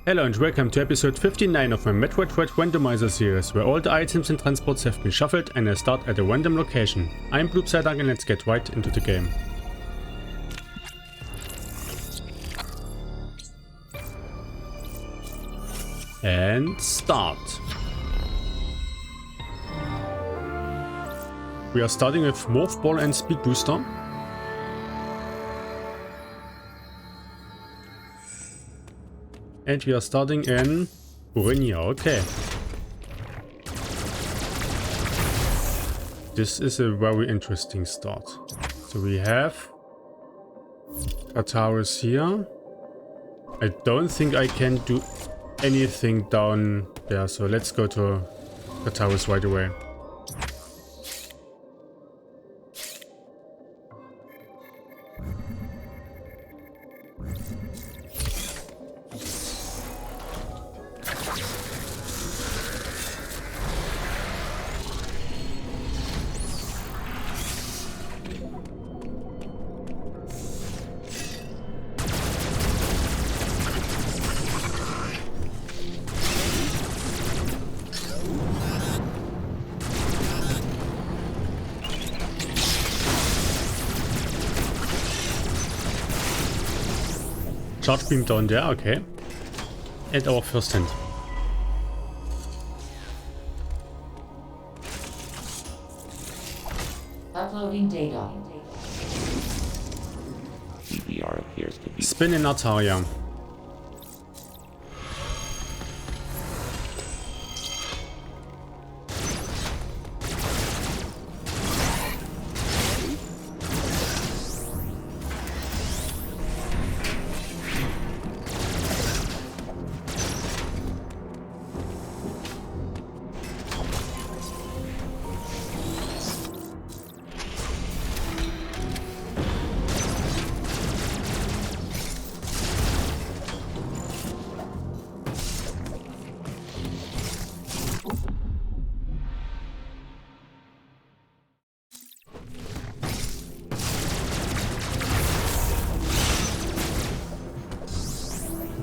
Hello and welcome to episode 59 of my Metroid Dread Randomizer series, where all the items and transports have been shuffled and I start at a random location. I'm Bloopside and let's get right into the game. And start. We are starting with Morph Ball and Speed Booster. And we are starting in Randovania, okay. This is a very interesting start. So we have Itorash here. I don't think I can do anything down there, so let's go to Itorash right away. Charge beam down there, okay. And our first hint. Uploading data. DVR appears to be Spin in Ataria.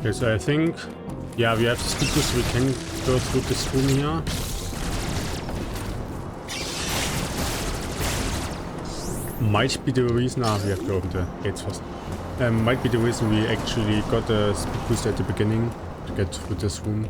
Okay, so I think, yeah, we have the speed boost, so we can go through this room here. Might be the reason, we have to open the gates first. Might be the reason we actually got the speed boost at the beginning to get through this room.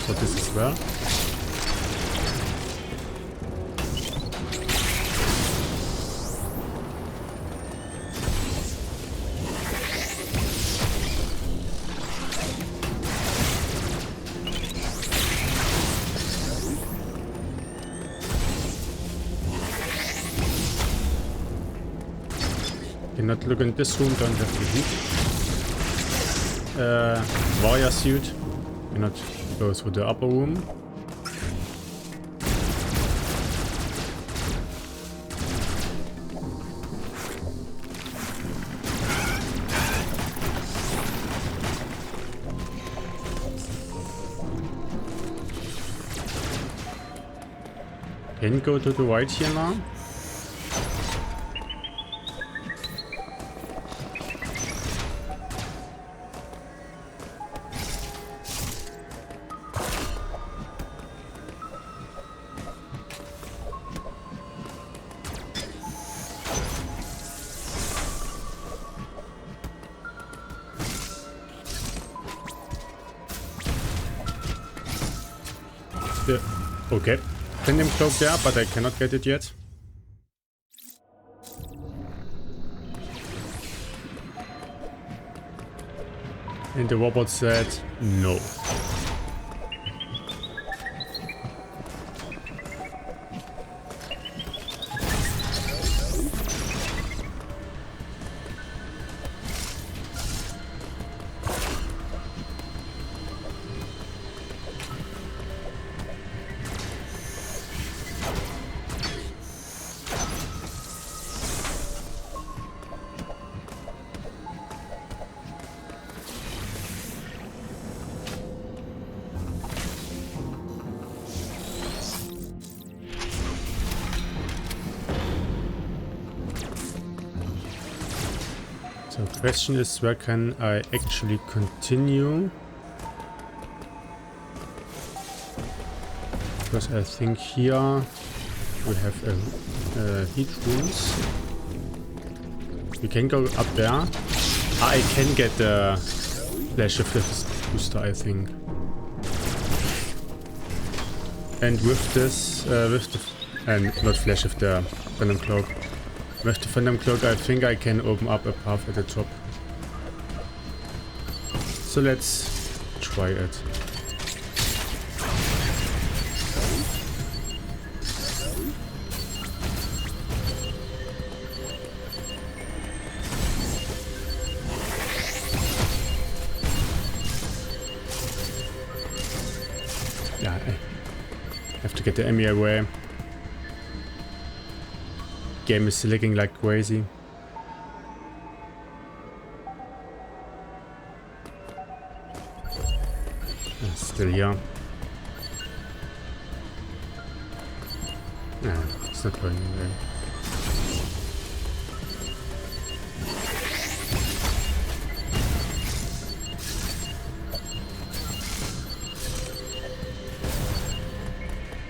For this as well. Cannot look in this room, don't have the heat. Warrior suit. Cannot go through the upper room. Can go to the right here now. Okay, Tandem cloak there, but I cannot get it yet. And the robot said no. Question is, where can I actually continue? Because I think here we have heat rooms. We can go up there. I can get the flash of the booster, I think. And with this, not flash of the Phantom Cloak. With the Phantom Cloak, I think I can open up a path at the top. So let's try it. Yeah, I have to get the E.M.M.I away. Game is lagging like crazy. Still here. No, it's not going away.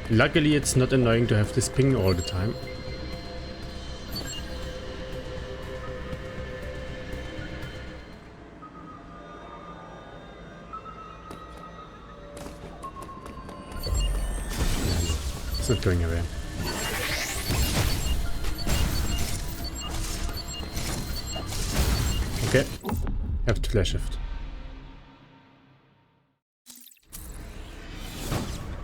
Luckily, it's not annoying to have this ping all the time. It's not going away. Okay, have to flash shift.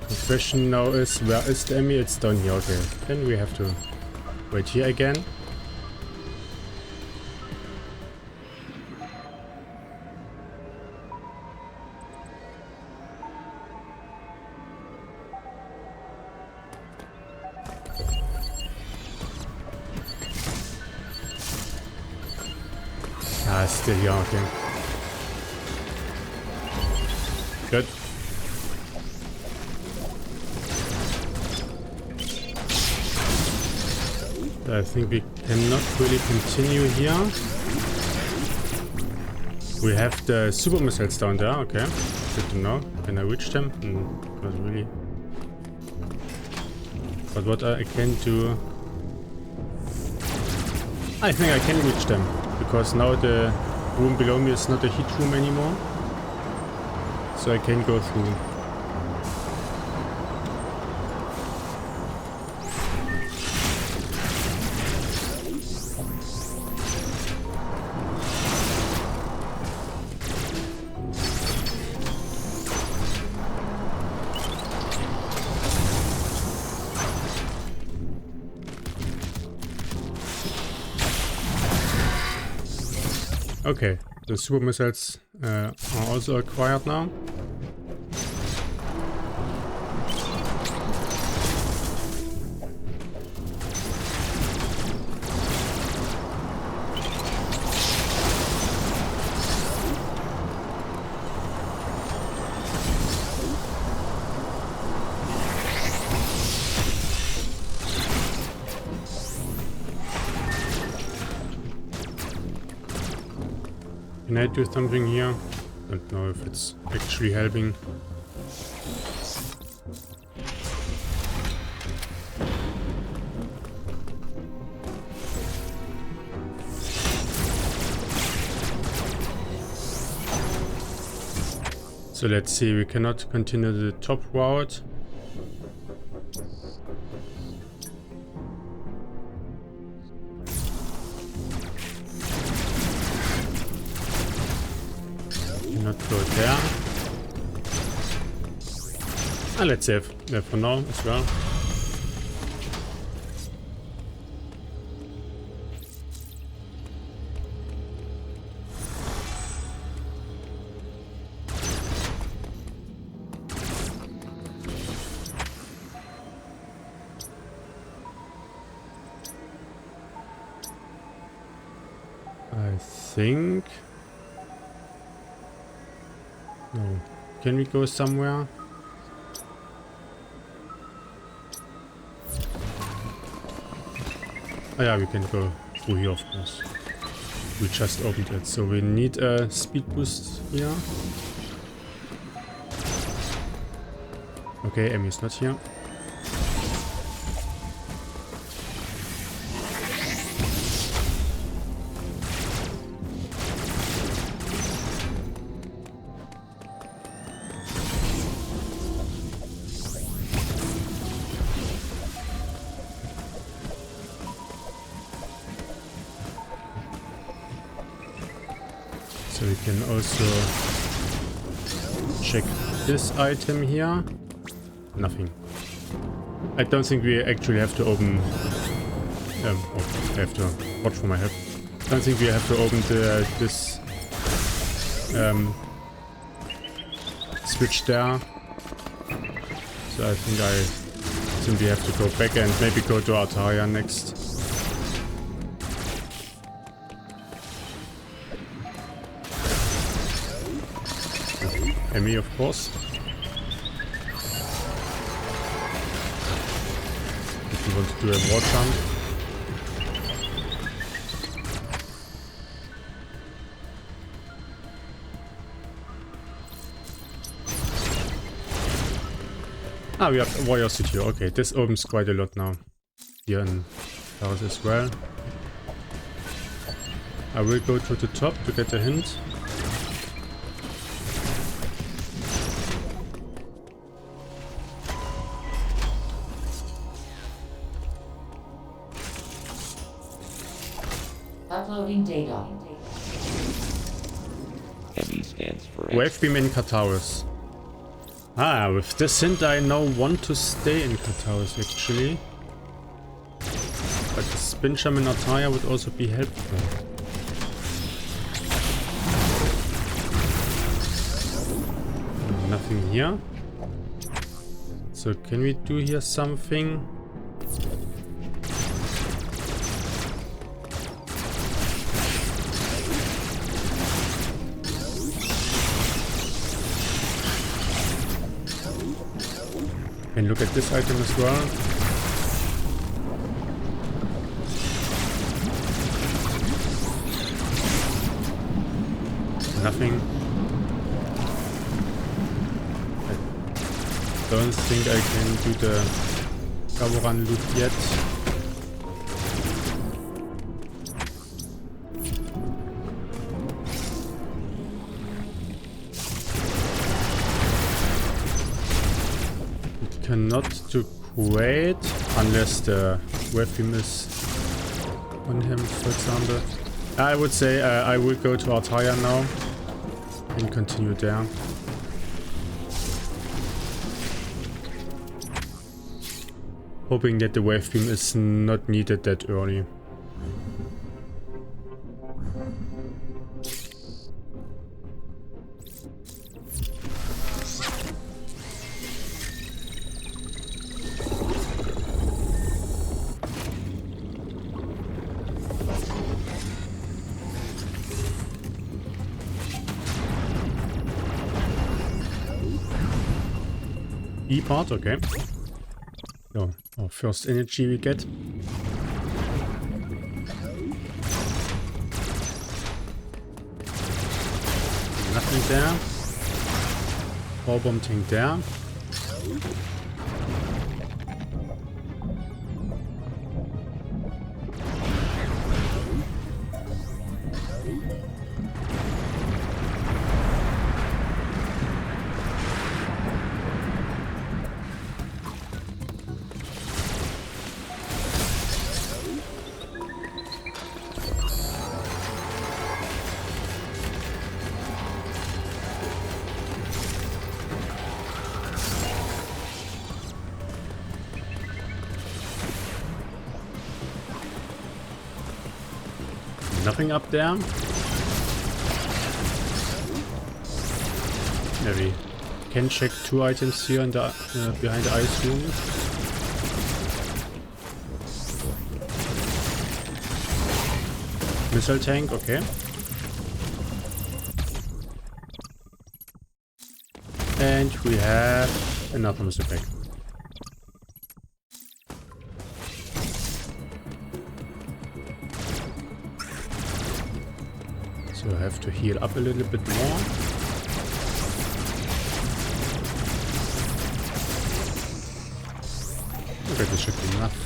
The question now is, where is the E.M.M.I? It's down here. Okay, then we have to wait here again. Ah, still here, okay. Good. I think we cannot really continue here. We have the super missiles down there, okay. Good to know. Can I reach them? Not really. But what I can do... I think I can reach them. Because now the room below me is not a heat room anymore. So I can go through. Okay, the super missiles are also acquired now. Can I do something here? Don't know if it's actually helping. So let's see, we cannot continue the top route. Not go there. And let's save there for now as well. I think... No. Can we go somewhere? Oh yeah, we can go through here, of course. We just opened it, so we need a speed boost here. Okay, E.M.M.I is not here. So we can also check this item here. Nothing. I don't think we actually have to open... oh, I have to watch for my head. I don't think we have to open this switch there. So I think we have to go back and maybe go to Itorash next. E.M.M.I, of course. If you want to do a wall jump. Ah, we have Warrior City. Okay, this opens quite a lot now. Here in Paris as well. I will go to the top to get a hint. Uploading data. E.M.M.I stands for Wave beam in Kataris. Ah, with this hint I now want to stay in Kataris actually. But the spin jump in Itorash would also be helpful. Nothing here. So can we do here something? And look at this item as well. Nothing. I don't think I can do the Gawaran loot yet. Cannot do great unless the wave beam is on him, for example. I would say I will go to Itorash now and continue there. Hoping that the wave beam is not needed that early. E part, okay. So, our first energy we get. Nothing there. Power bomb tank there. Nothing up there. Yeah, we can check two items here in the behind the ice room. Missile tank, okay. And we have another missile pack. So I have to heal up a little bit more. Okay, this should be enough.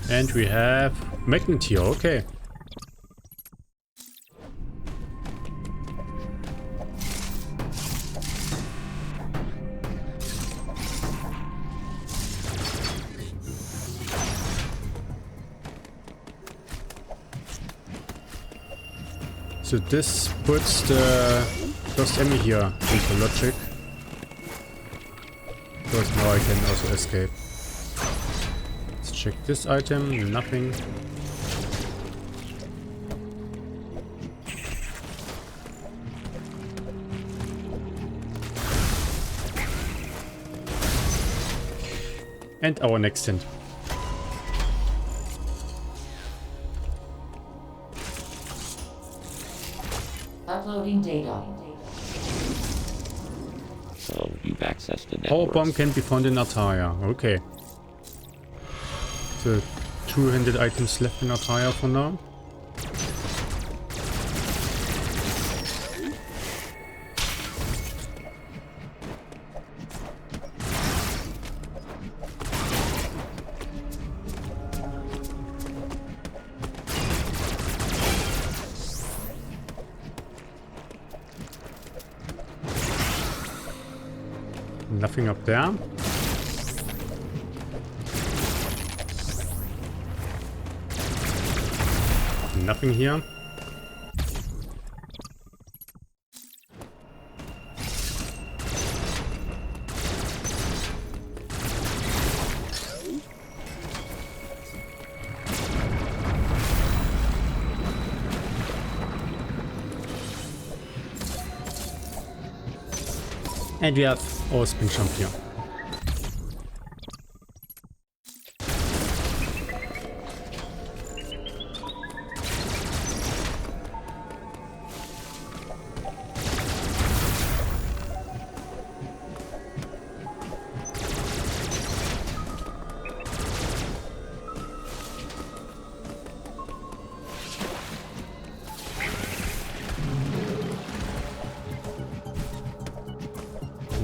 And we have magnet here, okay. So this puts the first E.M.M.I here into logic. Because now I can also escape. Let's check this item, nothing. And our next hint. Uploading data. So you've accessed the Power network. bomb can be found in Ataya. Okay. So 200 items left in Ataya for now. Nothing up there. Nothing here. And we have our spin jump here.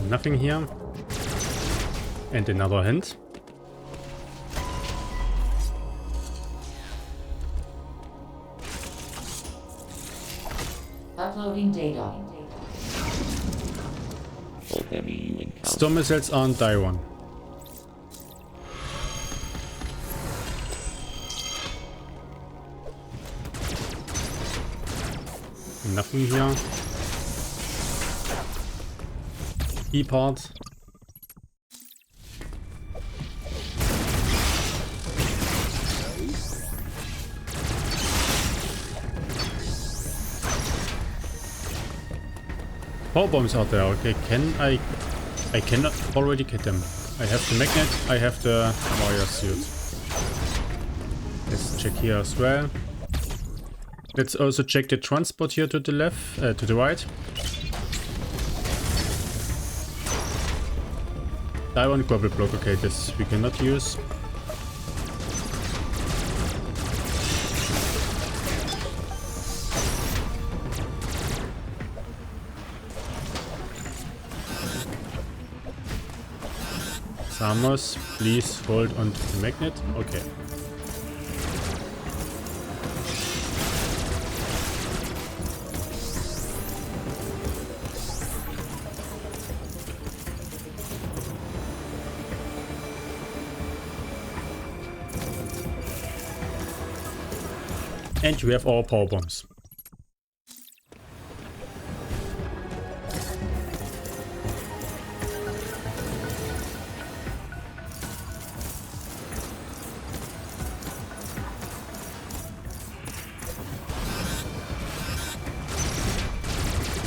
Nothing here. And another hint. Uploading data. Both E.M.M.I you encounter. Storm missiles aren't die one. Nothing here. E-part. Power bombs out there. Okay, can I cannot already get them. I have the magnet, I have the warrior suit. Let's check here as well. Let's also check the transport here to the left, to the right. Taiwan grapple block, okay, this we cannot use. Samos, please hold on to the magnet. Okay. And we have our power bombs.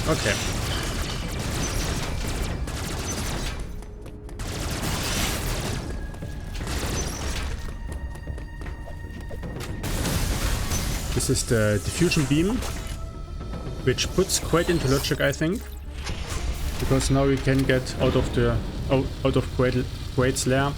Okay. This is the diffusion beam, which puts quite into logic, I think. Because now we can get out of the out of Great's lair.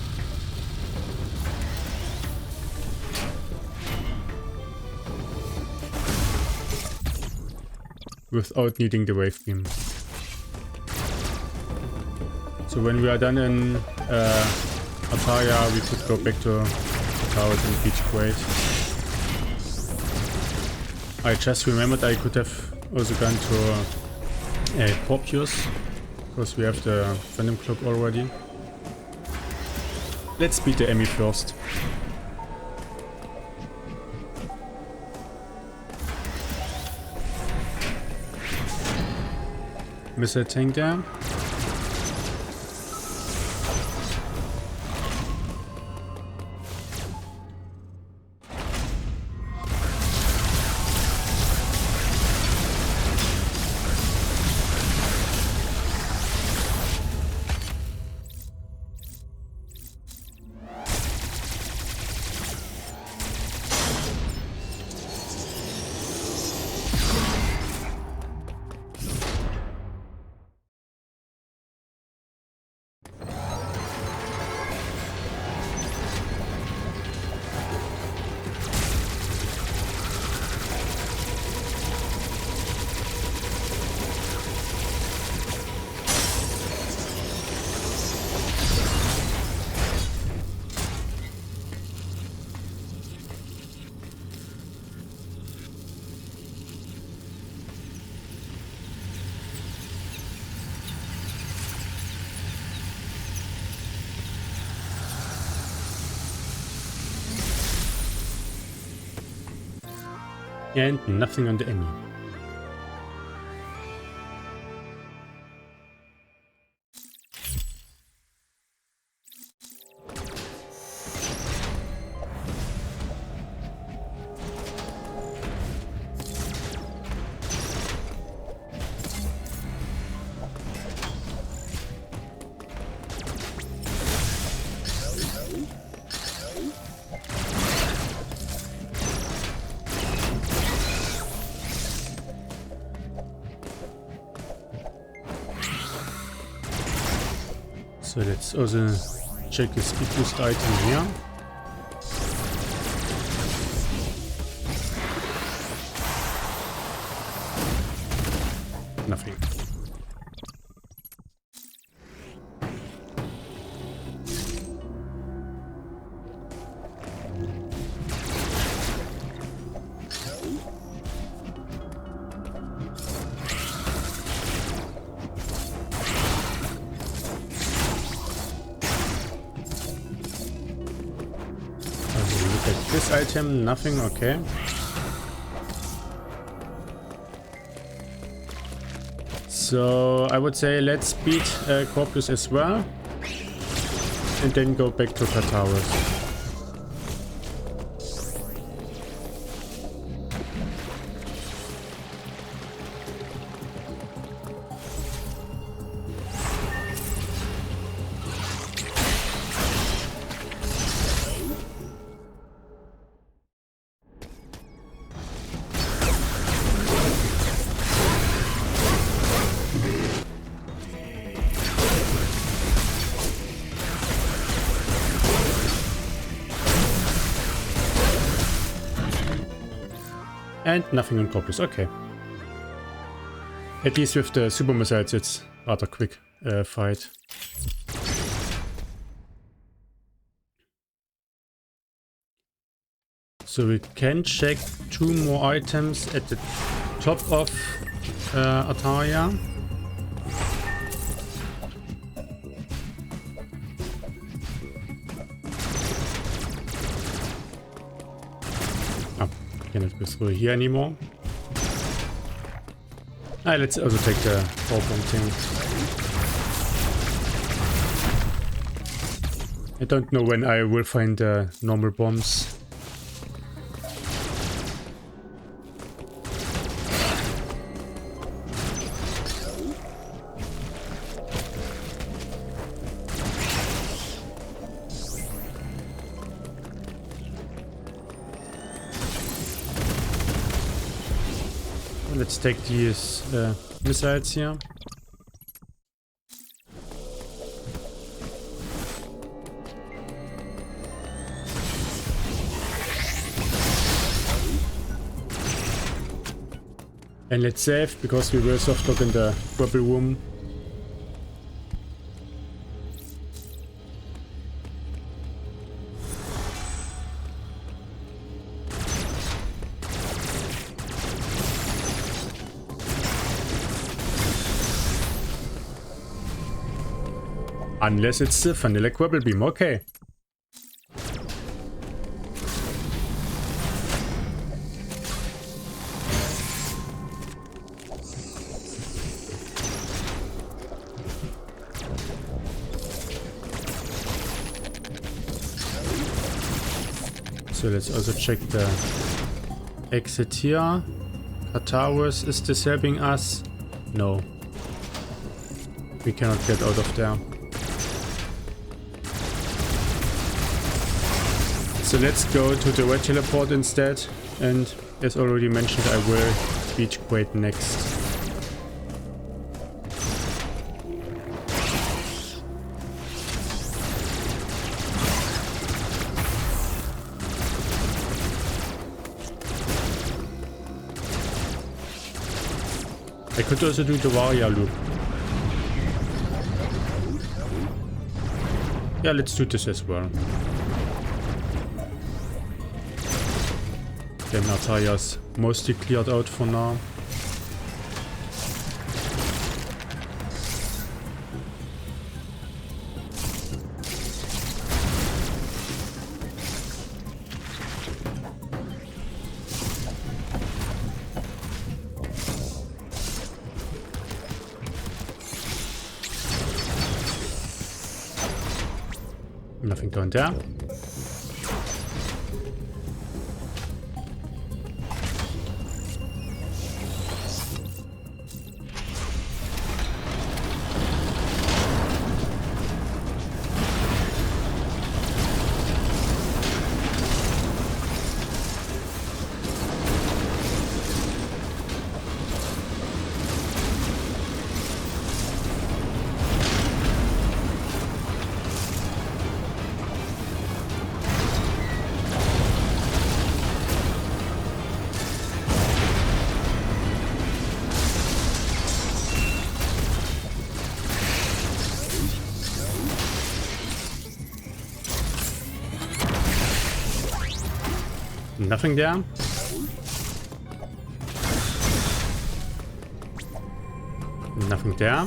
Without needing the wave beam. So when we are done in Ataria, we could go back to Towers and beat Great. I just remembered I could have also gone to Corpus, because we have the Venom Cloak already. Let's beat the E.M.M.I first. Missile tank there. And nothing on the E.M.M.I. So let's also check the speed boost item here. Nothing. This item, nothing, okay. So I would say let's beat Corpus as well. And then go back to Tartarus. And nothing on Corpus, okay. At least with the super missiles it's rather quick fight. So we can check 2 more items at the top of Ataria. Cannot go through here anymore. Let's also take the bomb thing. I don't know when I will find the normal bombs. Let's take these missiles here. And let's save, because we will soft lock in the purple room. Unless it's the vanilla Quibble Beam, okay. So let's also check the exit here. Kataurus, is this helping us? No. We cannot get out of there. So let's go to the red teleport instead. And as already mentioned, I will beach Quaid next. I could also do the Varia loop. Yeah, let's do this as well. Then Nataya's mostly cleared out for now. Nothing down there. Nothing there. Nothing there.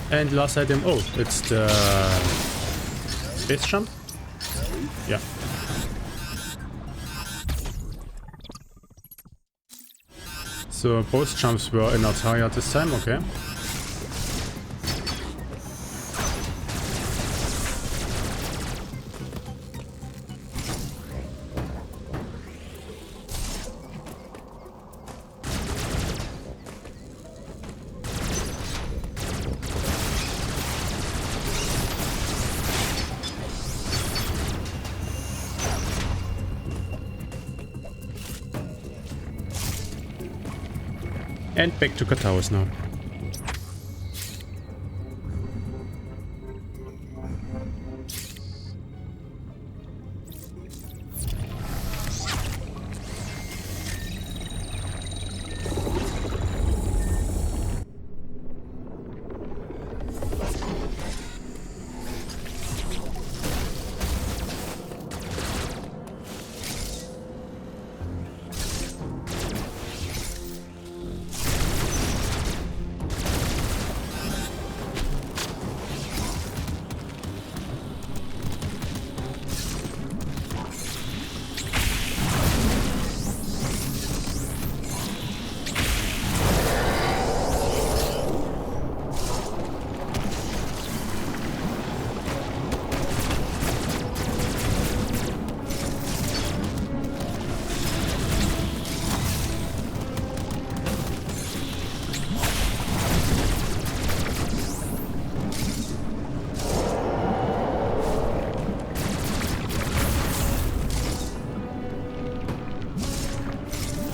And last item, oh, it's the base jump? Yeah. So both jumps were in Altaria this time, okay. And back to Kataurus now.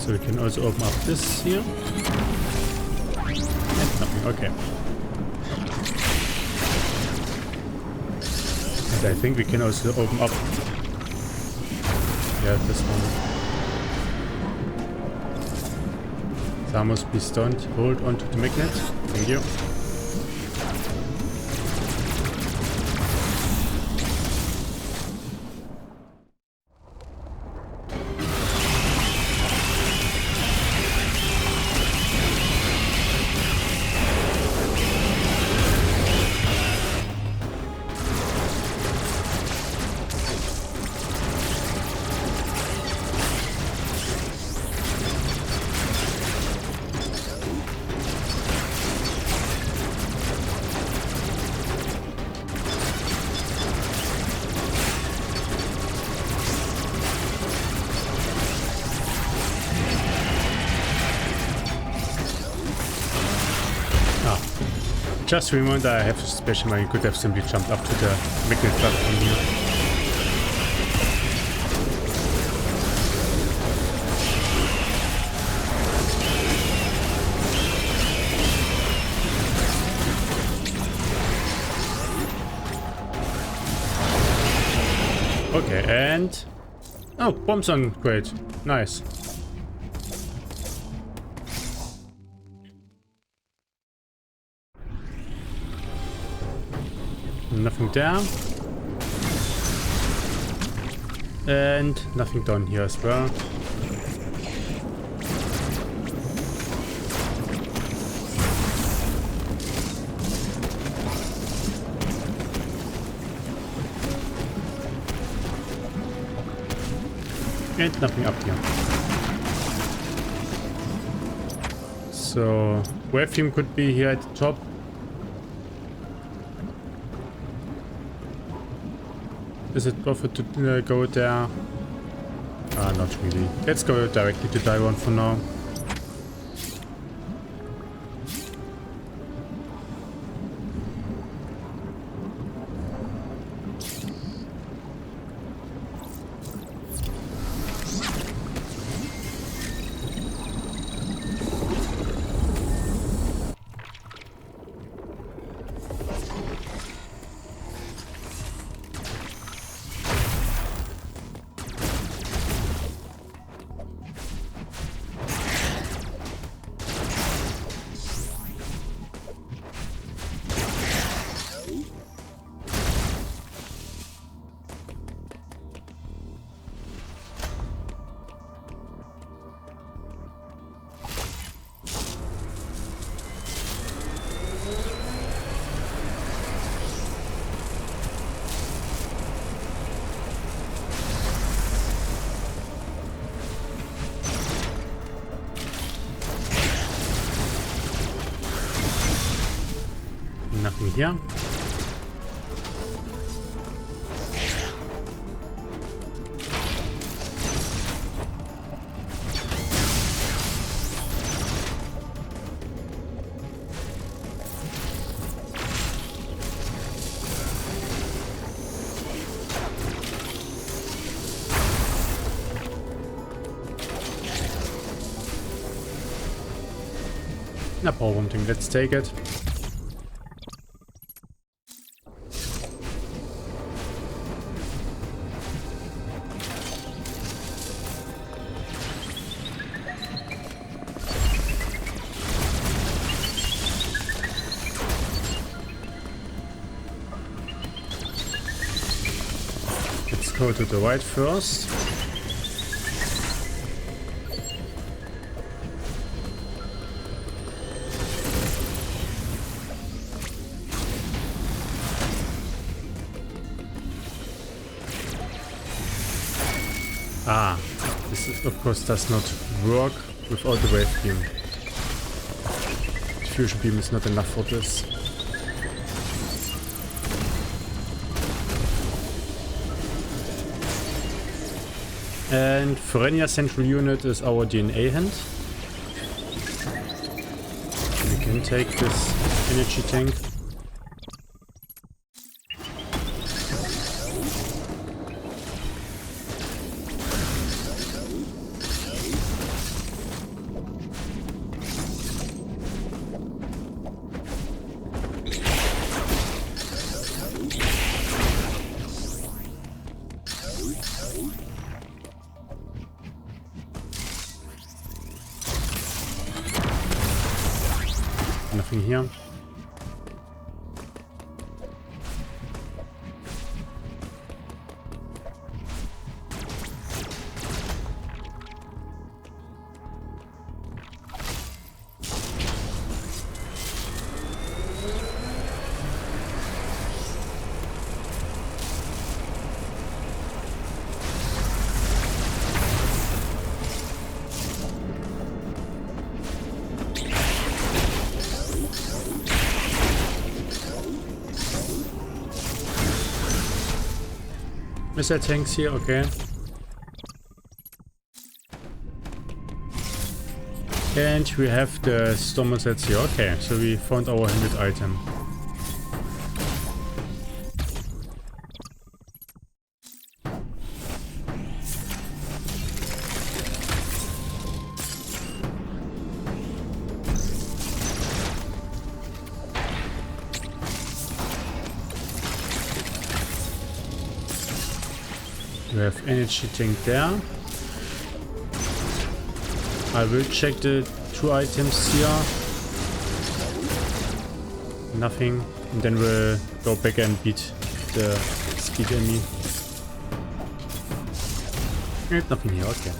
So we can also open up this here. And nothing, okay. And I think we can also open up, yeah, this one. Samus, please don't hold on to the magnet. Thank you. Just remember I have a special one. You could have simply jumped up to the magnet platform here. Okay, and... Oh, bombs on great. Nice. Nothing there. And nothing down here as well. And nothing up here. So, wave theme could be here at the top. Is it worth it to go there? Not really. Let's go directly to Taiwan for now. Nothing here. A power bomb thing, let's take it. Go to the right first. This of course does not work without the wave beam. The fusion beam is not enough for this. And Ferenia Central Unit is our DNA hand. We can take this energy tank. nothing here. Missile tanks here, okay. And we have the storm sets here. Okay, so we found our handed item. We have energy tank there. I will check the 2 items here. Nothing. And then we'll go back and beat the speed enemy. And nothing here, okay.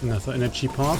Another energy part.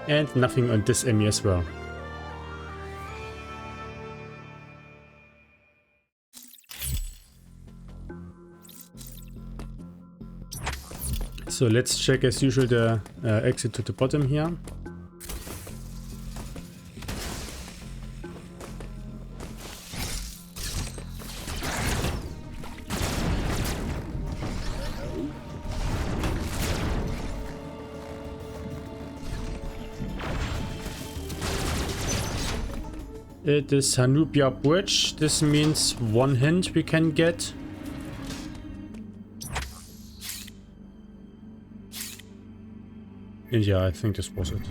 And nothing on this E.M.M.I as well. So let's check as usual the exit to the bottom here. It is Hanubia Bridge. This means 1 hint we can get. And yeah, I think this was it.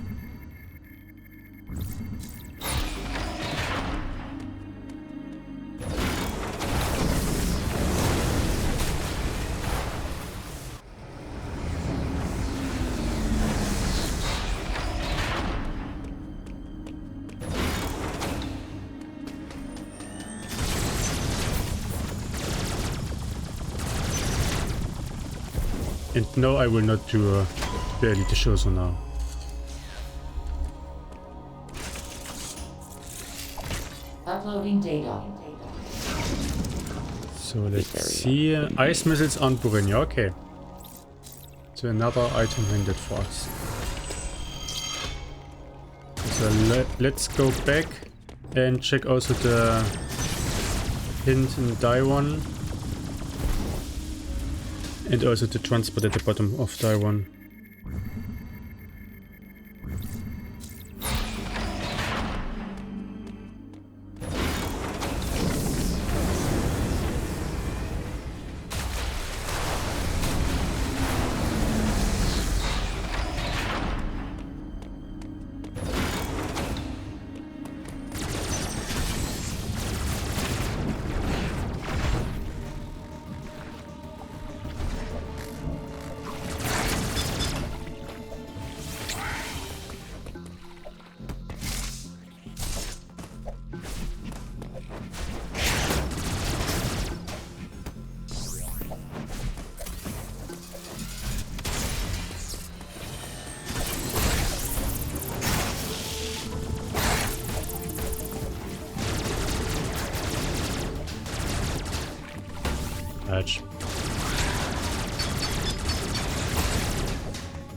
And no, I will not do the elite shows now. Uploading data. So let's see. Ice missiles on Burenia, okay. get another item handed for us. So let's go back and check also the hint in die 1. And also the transport at the bottom of die 1.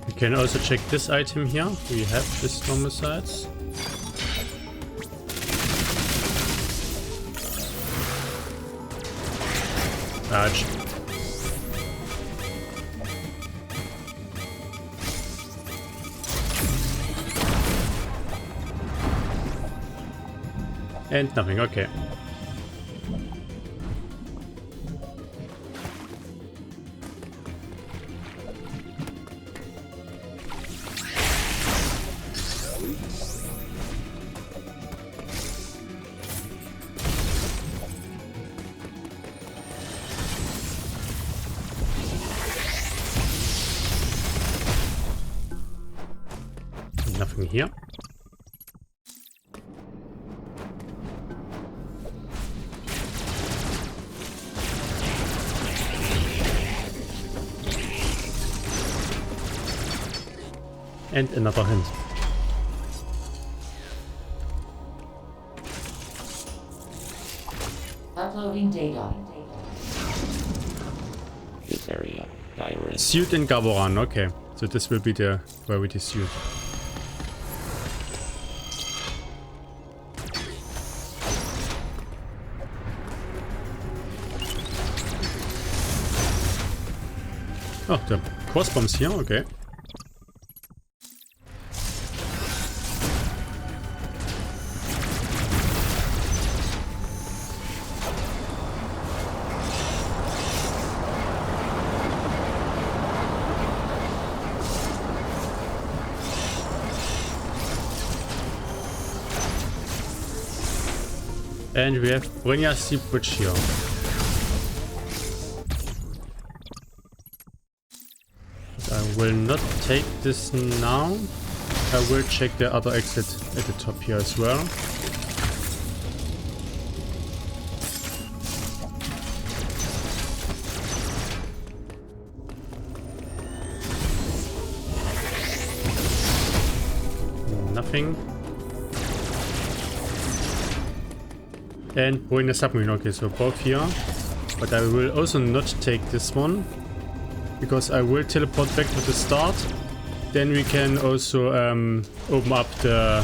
We can also check this item here. We have this randomizers. Dodge. And nothing, okay. Nothing here. And another hint. Uploading data. This area, Iris. Suit in Gaboran, okay. So this will be the rarity suit. Oh, the cross bombs here, okay. And we have Brynja Sea Bridge here. But I will not take this now. I will check the other exit at the top here as well. Nothing. And Brynja Submarine, okay, so both here. But I will also not take this one, because I will teleport back to the start. Then we can also open up the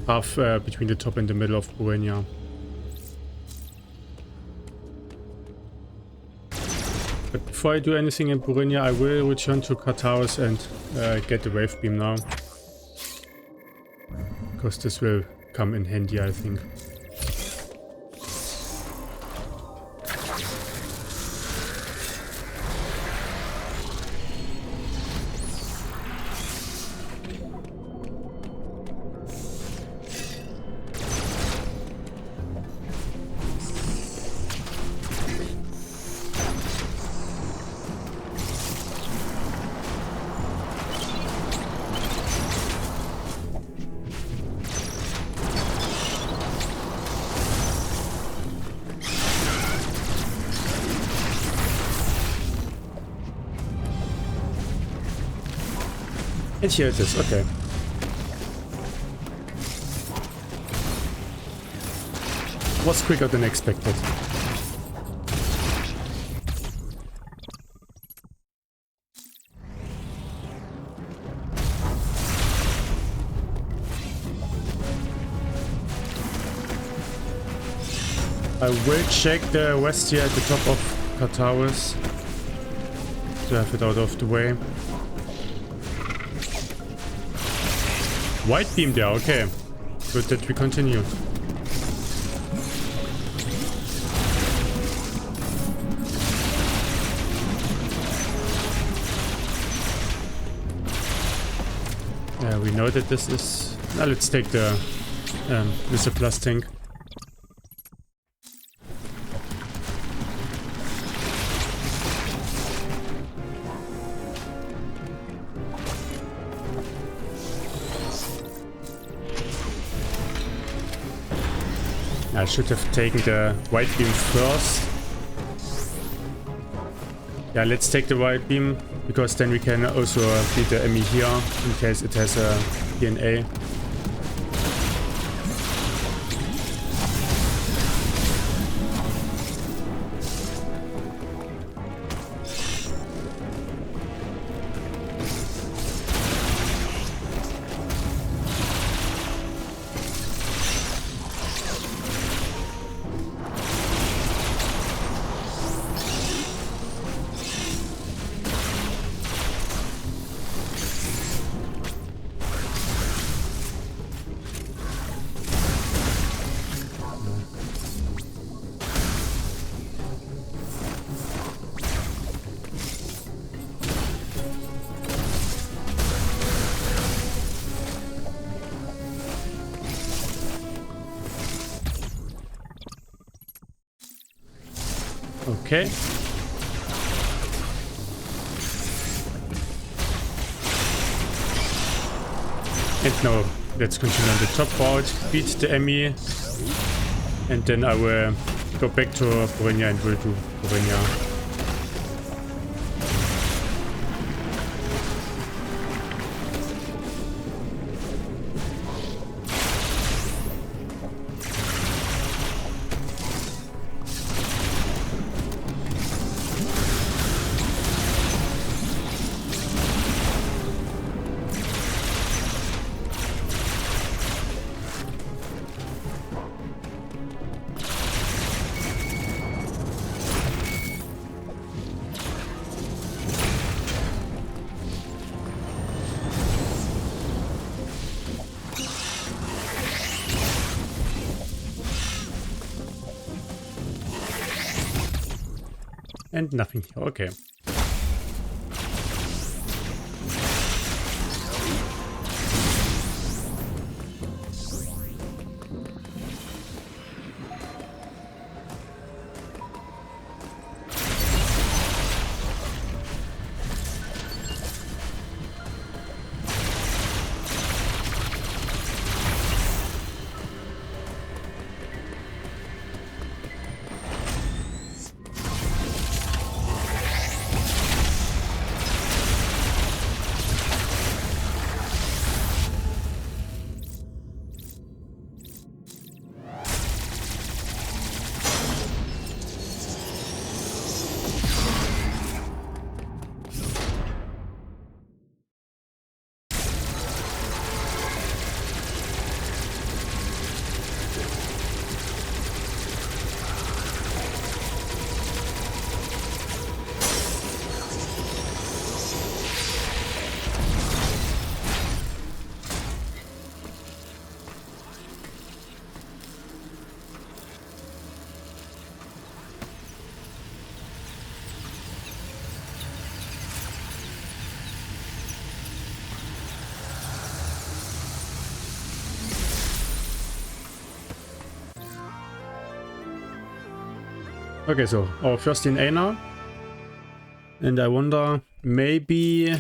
path between the top and the middle of Brynja. But before I do anything in Brynja, I will return to Kartaros and get the wave beam now. Because this will come in handy, I think. And here it is, okay. Was quicker than expected. I will check the west here at the top of Kataris to have it out of the way. White beam there, okay. Good that we continue. Yeah, we know that this is... Now let's take the missile plus tank. I should have taken the white beam first. Yeah, let's take the white beam, because then we can also beat the E.M.M.I here, in case it has a DNA. Okay. And now let's continue on the top route, beat the E.M.M.I, and then I will go back to Randovania and will do Randovania. And nothing here, okay. Okay, so our first DNA now. And I wonder, maybe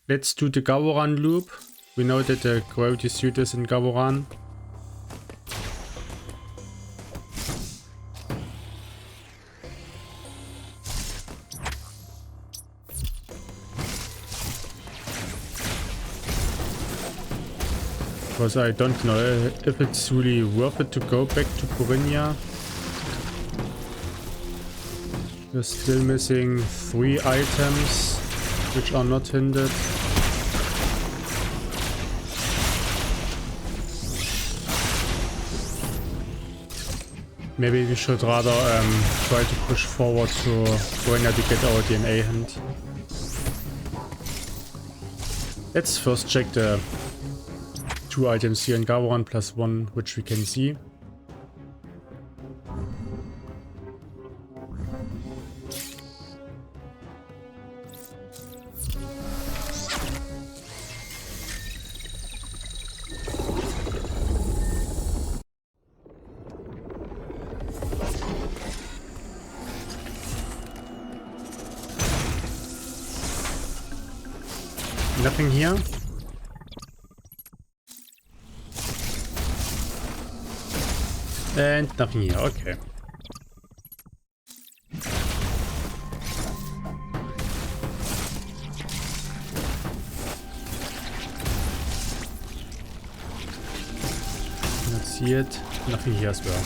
let's do the Gawaran loop. We know that the gravity suit is in Gawaran. Because I don't know if it's really worth it to go back to Randovania. We're still missing 3 items, which are not hindered. Maybe we should rather try to push forward to Randovania to get our DNA hand. Let's first check the 2 items here in Gawaran plus 1 which we can see. Nothing here. And nothing here, okay. Cannot see it. Nothing here as well.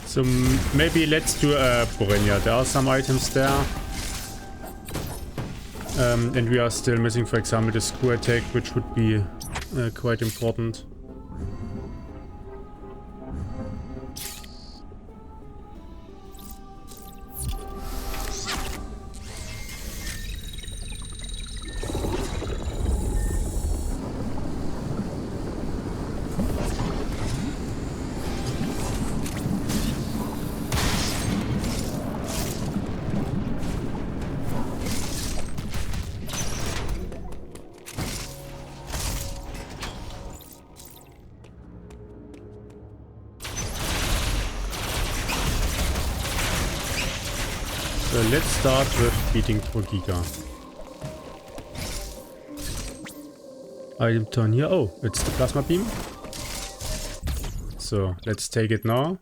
So maybe let's do a Randovania. There are some items there. And we are still missing, for example, the screw attack, which would be quite important. So let's start with beating Giga. Item turn here. Oh, it's the plasma beam. So let's take it now.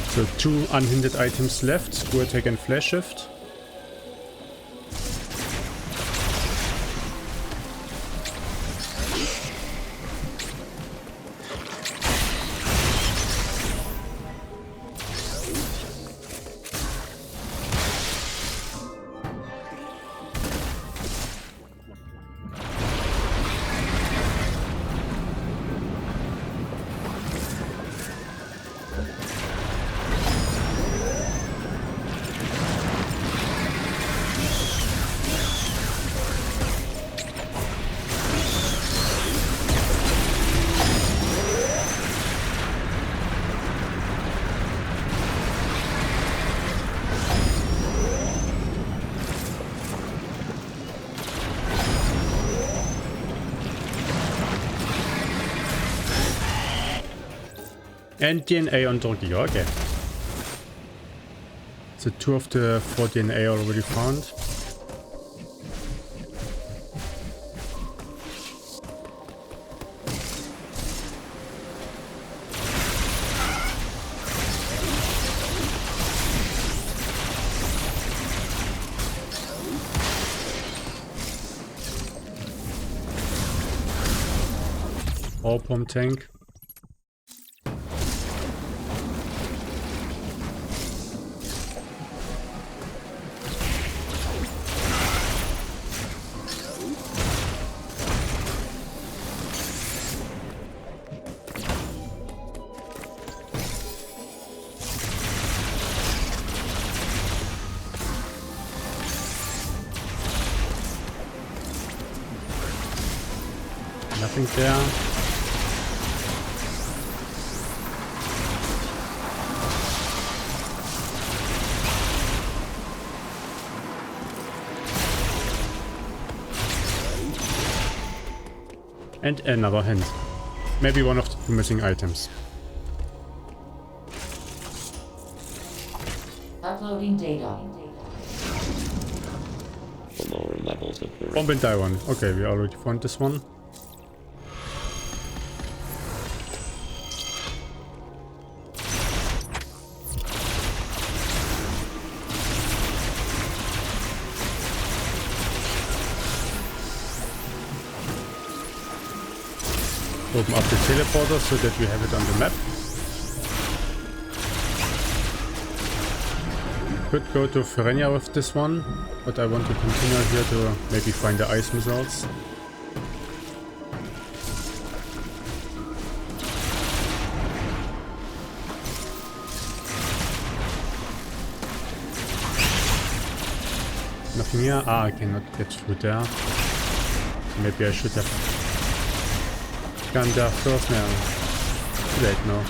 So 2 unhindered items left, screw attack and flash shift. And DNA on Giga, okay. So 2 of the 4 DNA already found. Power pump tank. Nothing there. And another hand. Maybe one of the 2 missing items. Uploading data. The lower levels of the Bomb and die one. Okay, we already found this one. open up the teleporter so that we have it on the map. Could go to Randovania with this one, but I want to continue here to maybe find the ice missiles. Nothing here. Ah, I cannot get through there. So maybe I should have gone there first now. Too late now.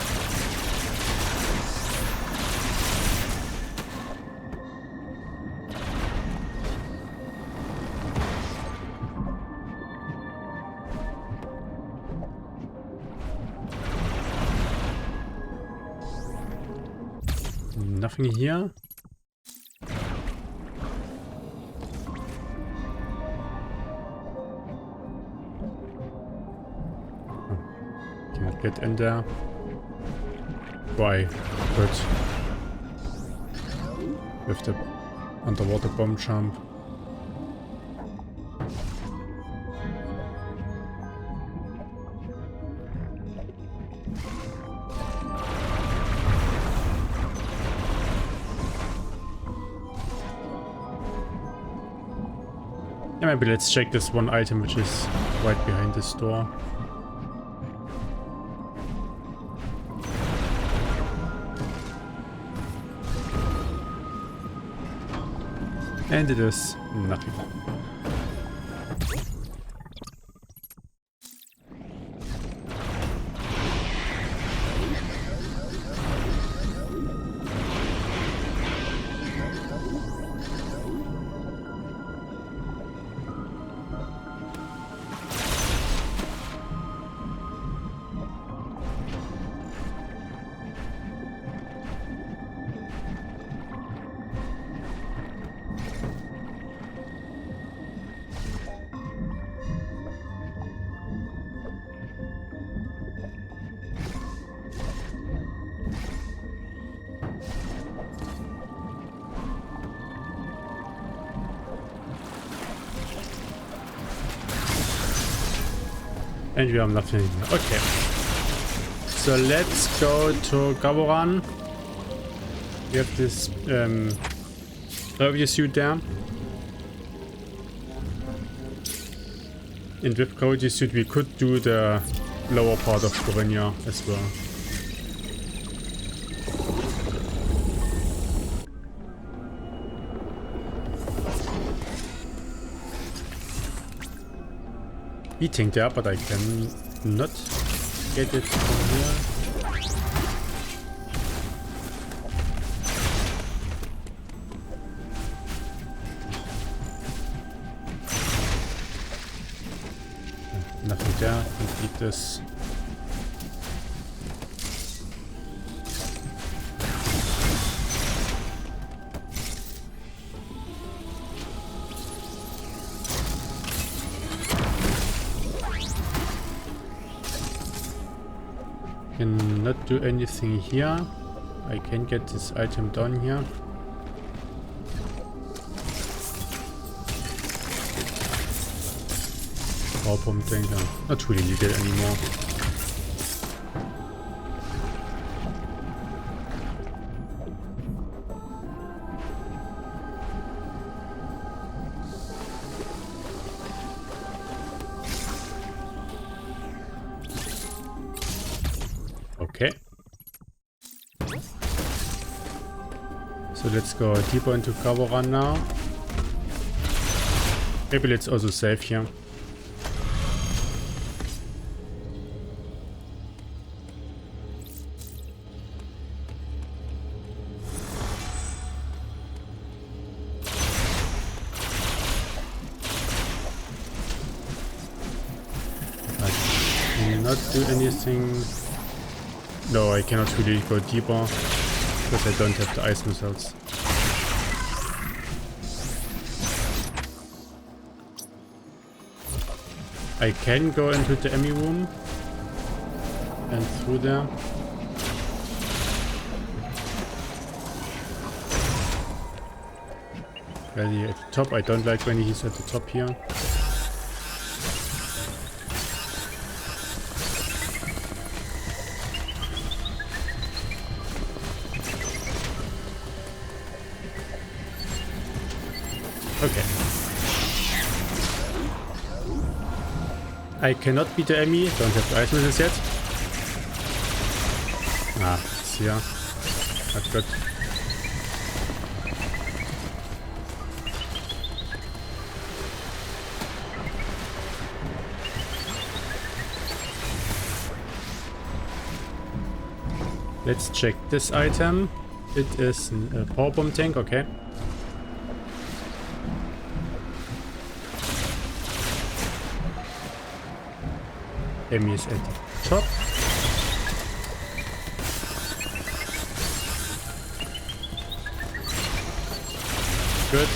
Nothing here. Cannot get in there. Why? Good. With the underwater bomb jump. Yeah, maybe let's check this one item which is right behind this door. And it is nothing. And we have nothing here. Okay. So let's go to Gaboran. We have this suit there. And with Cody suit we could do the lower part of Randovania as well. Eating there, but I can not get it from here. Nothing there. Can't eat this. Cannot do anything here. I can get this item down here. Power pump tanker. Not really needed anymore. Okay. So let's go deeper into Gaboran now. Maybe let's also save here. I cannot do anything. No, I cannot really go deeper because I don't have the ice missiles. I can go into the E.M.M.I room and through there. Really at the top. I don't like when he's at the top here. Okay. I cannot beat the E.M.M.I. Don't have the ice missiles yet. Ah, it's here. Not good. Let's check this item. It is a power bomb tank, okay. E.M.M.I is at the top. Good.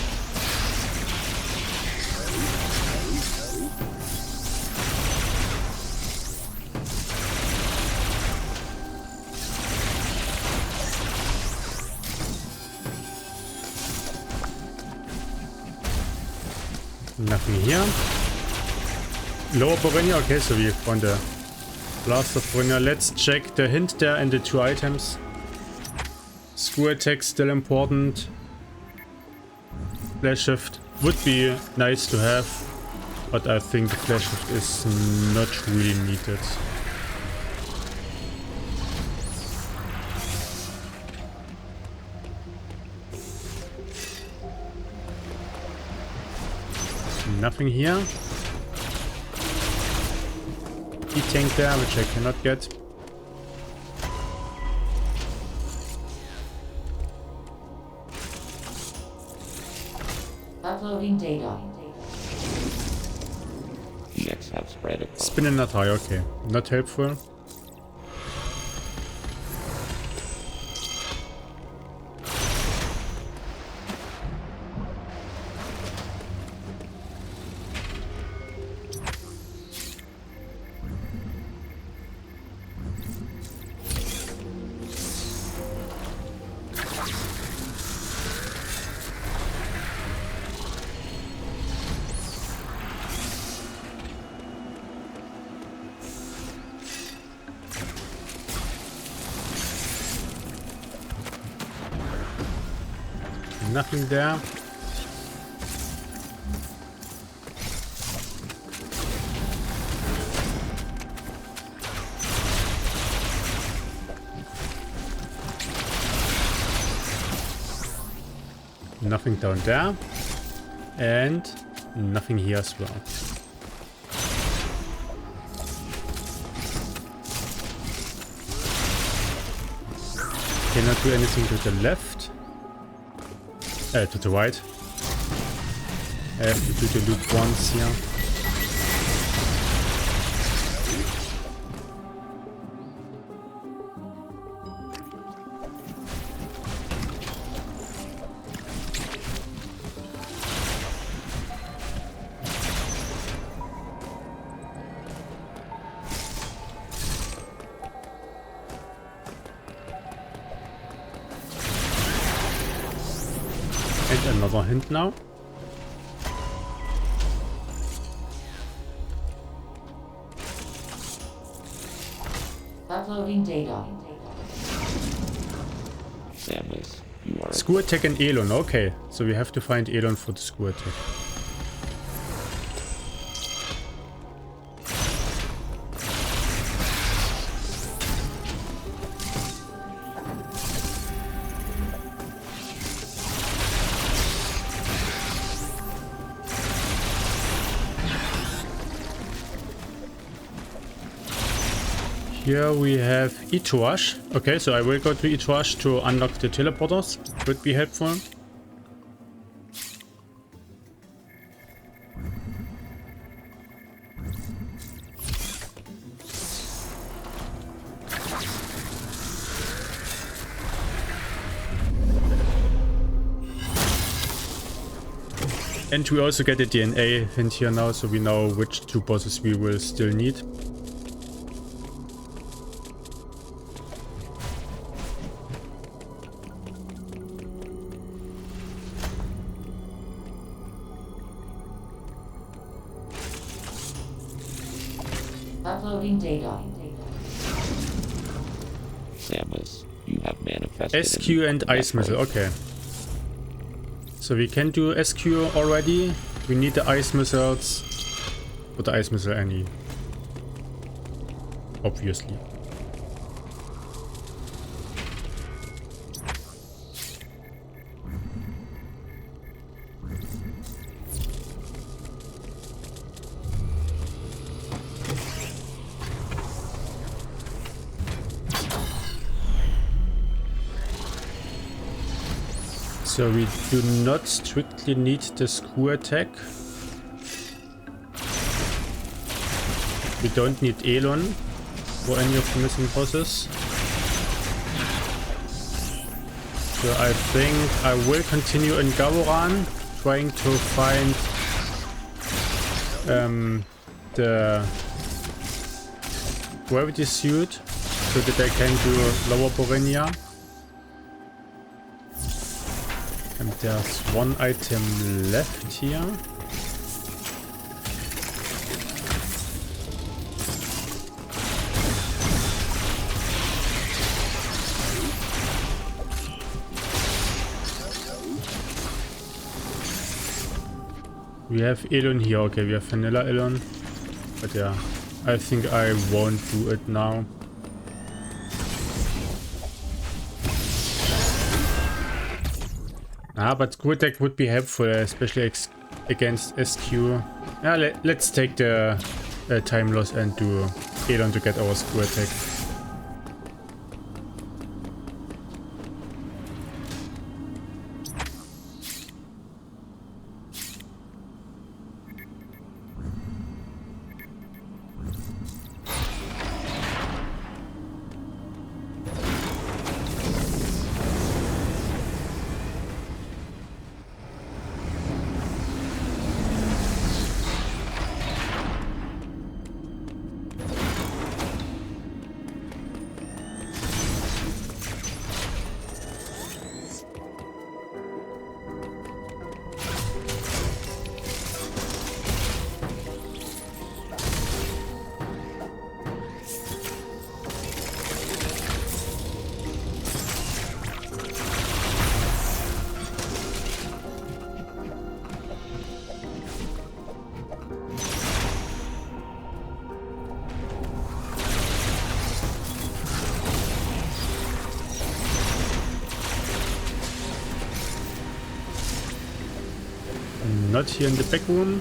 Nothing here. Lower Randovania, okay, so we found the blast of Randovania. Let's check the hint there and the two items. Screw attack still important. Flash shift would be nice to have, but I think the flash shift is not really needed. Nothing here. E-tank there, which I cannot get. Uploading data. Next have spread across. Spin and not high, okay. Not helpful. Nothing there. Nothing down there. And nothing here as well. Cannot do anything to the left. To the right. I have to do the loop once here. And another hint now. Uploading data. Samus, you are Screw attack and Elon, okay. So we have to find Elon for the screw attack. Here we have Itorash. Okay, so I will go to Itorash to unlock the teleporters. Would be helpful. And we also get a DNA hint here now, so we know which two bosses we will still need. Uploading data. Samus, you have manifested. SQ and Ice Missile, okay. So we can do SQ already. We need the ice missiles. Or the ice missile any. Obviously. So we do not strictly need the screw attack. We don't need Elon for any of the missing bosses. So I think I will continue in Gaboran, trying to find the gravity suit so that I can do Lower Bovenia. And there's one item left here. We have Elon here. Okay, we have Vanilla Elon. But yeah, I think I won't do it now. But screw attack would be helpful, especially against SQ. Yeah, let's take the time loss and do Elon to get our screw attack. Not here in the back room.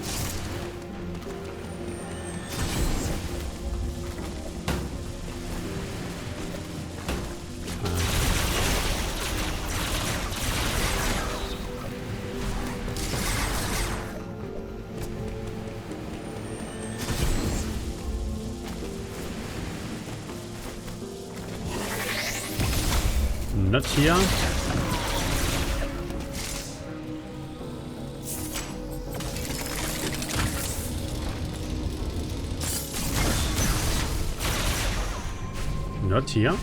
Not here. Not here.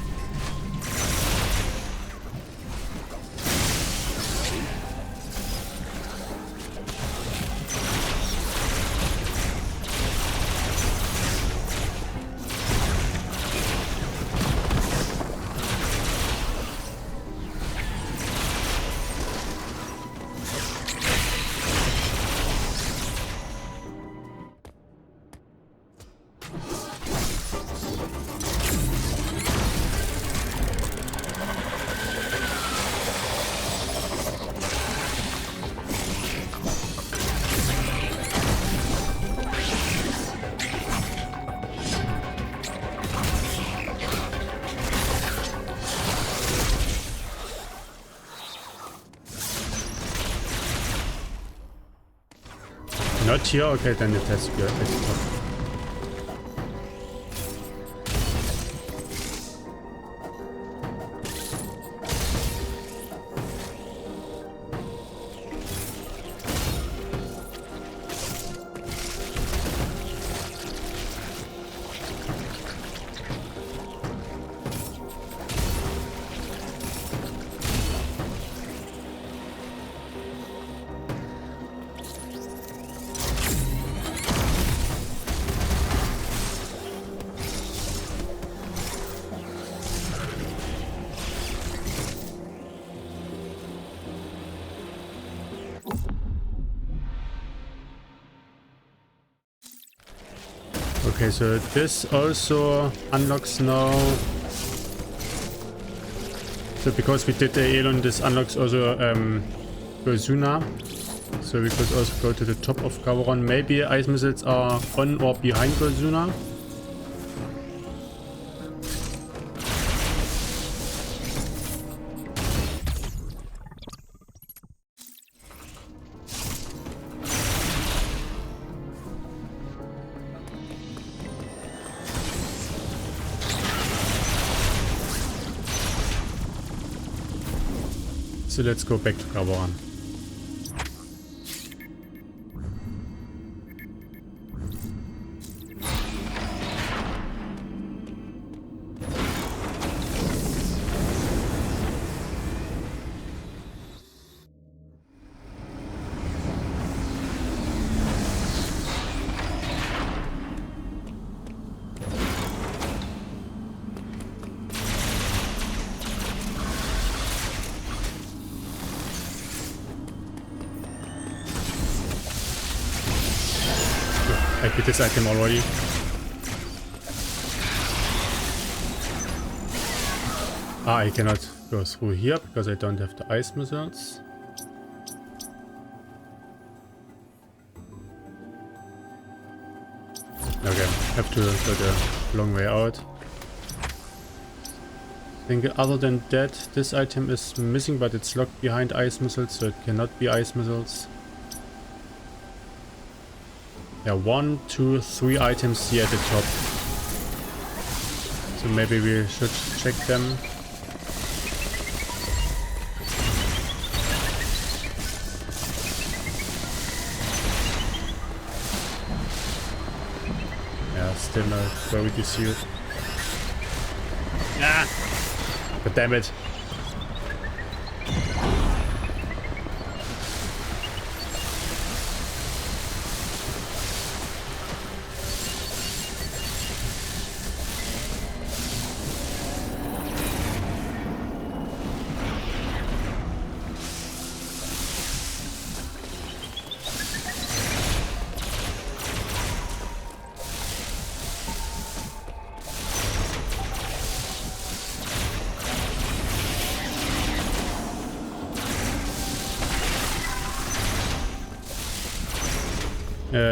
Not here? Okay, then it has to be extra. Okay, so this also unlocks now. So because we did the Elon, this unlocks also Gozuna. So we could also go to the top of Gawaron. Maybe ice missiles are on or behind Gozuna. So let's go back to Gawaron. I beat this item already. Ah, I cannot go through here because I don't have the ice missiles. Okay, have to go the long way out. I think other than that, this item is missing, but it's locked behind ice missiles, so it cannot be ice missiles. Yeah, 1, 2, 3 items here at the top. So maybe we should check them. Yeah, still not very disuse. Ah! God damn it.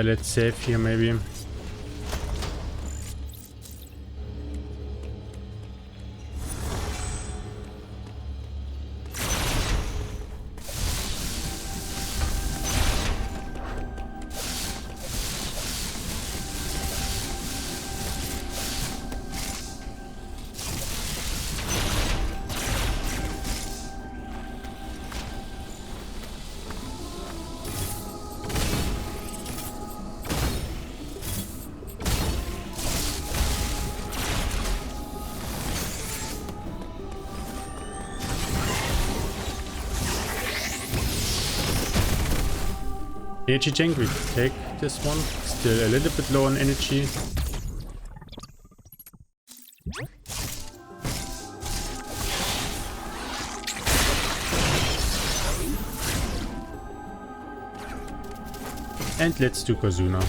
Let's save here maybe. Energy tank, we take this one. Still a little bit low on energy. And let's do Kozuna.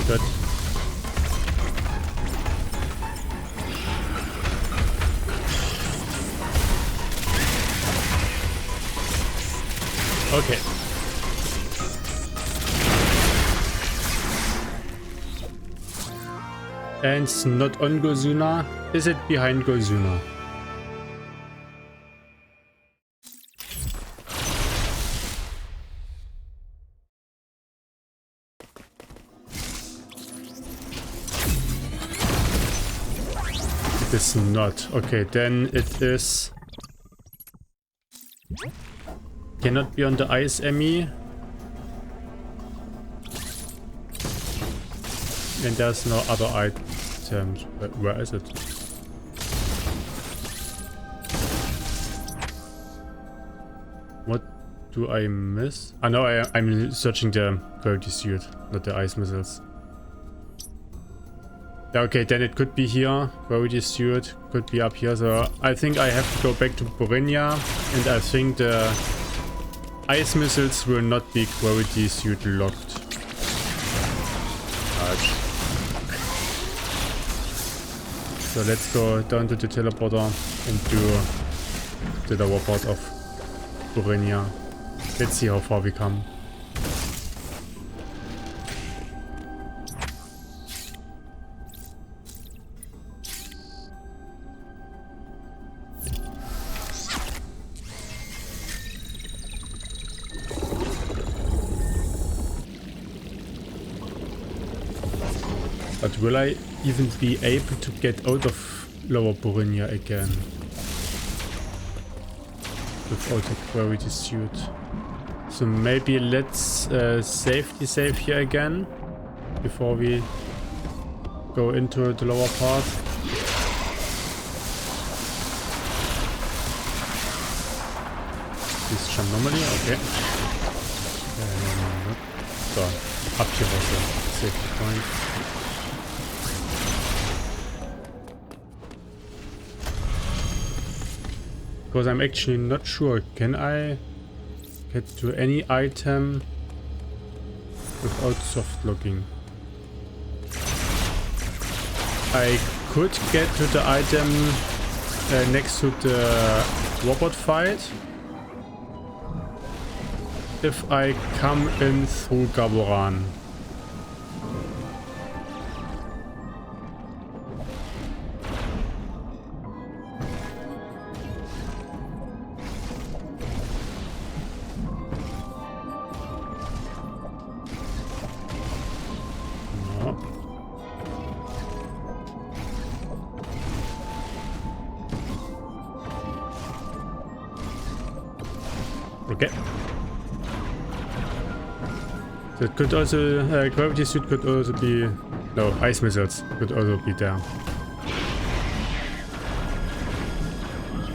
Good. Okay. And it's not on Gozuna. Is it behind Gozuna? is not. Okay, then it is... Cannot be on the ice E.M.M.I. And there's no other items. Where is it? What do I miss? Ah no, I'm searching the gravity suit, not the ice missiles. Yeah, okay, then it could be here. Gravity suit could be up here. So I think I have to go back to Randovania, and I think the ice missiles will not be gravity suit locked. Ouch. So let's go down to the teleporter and do the lower part of Randovania. Let's see how far we come. But will I even be able to get out of Lower Randovania again? Without a gravity suit. So maybe let's save here again. Before we go into the lower part. Please jump normally, okay. So, up here was the safety point. Because I'm actually not sure, can I get to any item without soft locking? I could get to the item next to the robot fight if I come in through Gaboran. Okay. So it could also, gravity suit could also be, no, ice missiles could also be there.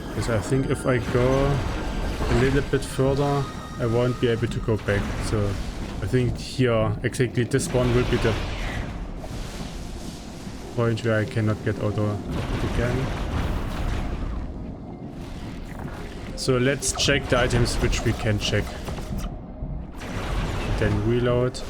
Because I think if I go a little bit further, I won't be able to go back. So I think here, exactly this one will be the point where I cannot get out of it again. So let's check the items which we can check. Then reload.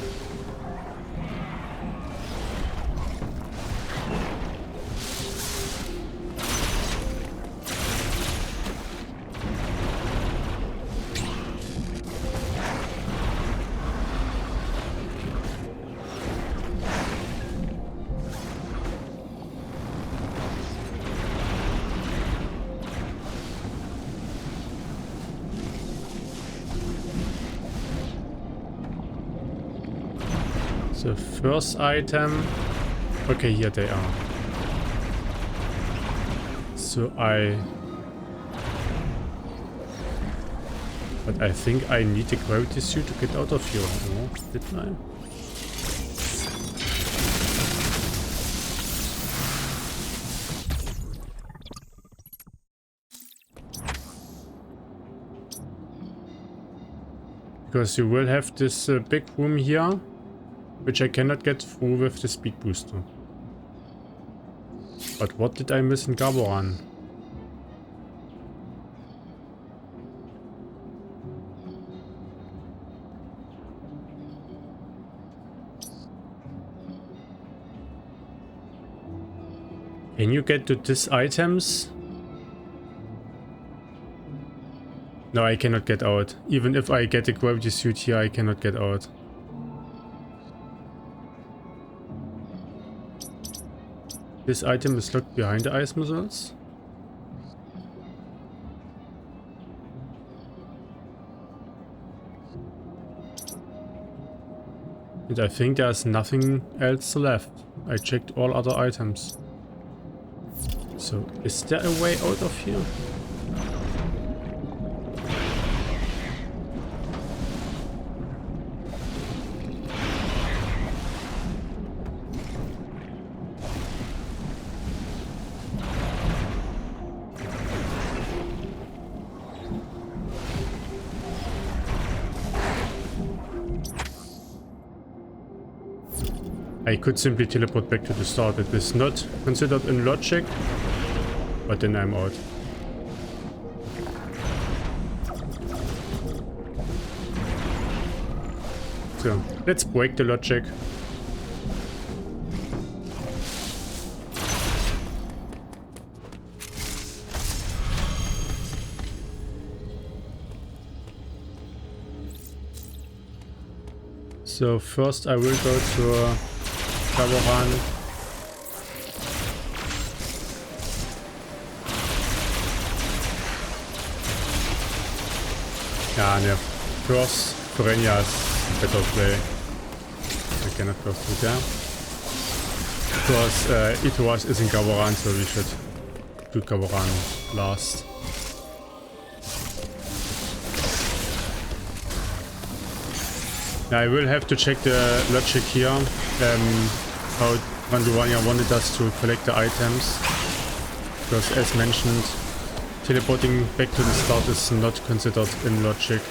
The first item. Okay, here they are. So but I think I need a gravity suit to get out of here. No, didn't I? Because you will have this big room here, which I cannot get through with the speed booster. But what did I miss in Gaboran? Can you get to these items? No, I cannot get out. Even if I get a gravity suit here, I cannot get out. This item is locked behind the ice missiles. And I think there's nothing else left. I checked all other items. So, is there a way out of here? I could simply teleport back to the start. It is not considered in logic, but then I'm out. So, let's break the logic. So first I will go to Gaboran. Yeah, no. First, Randovania is better play. I cannot go through there. Because Itorash is in Gaboran, so we should do Gaboran last. Yeah, I will have to check the logic here. How Randovania wanted us to collect the items. Because as mentioned, teleporting back to the start is not considered in logic.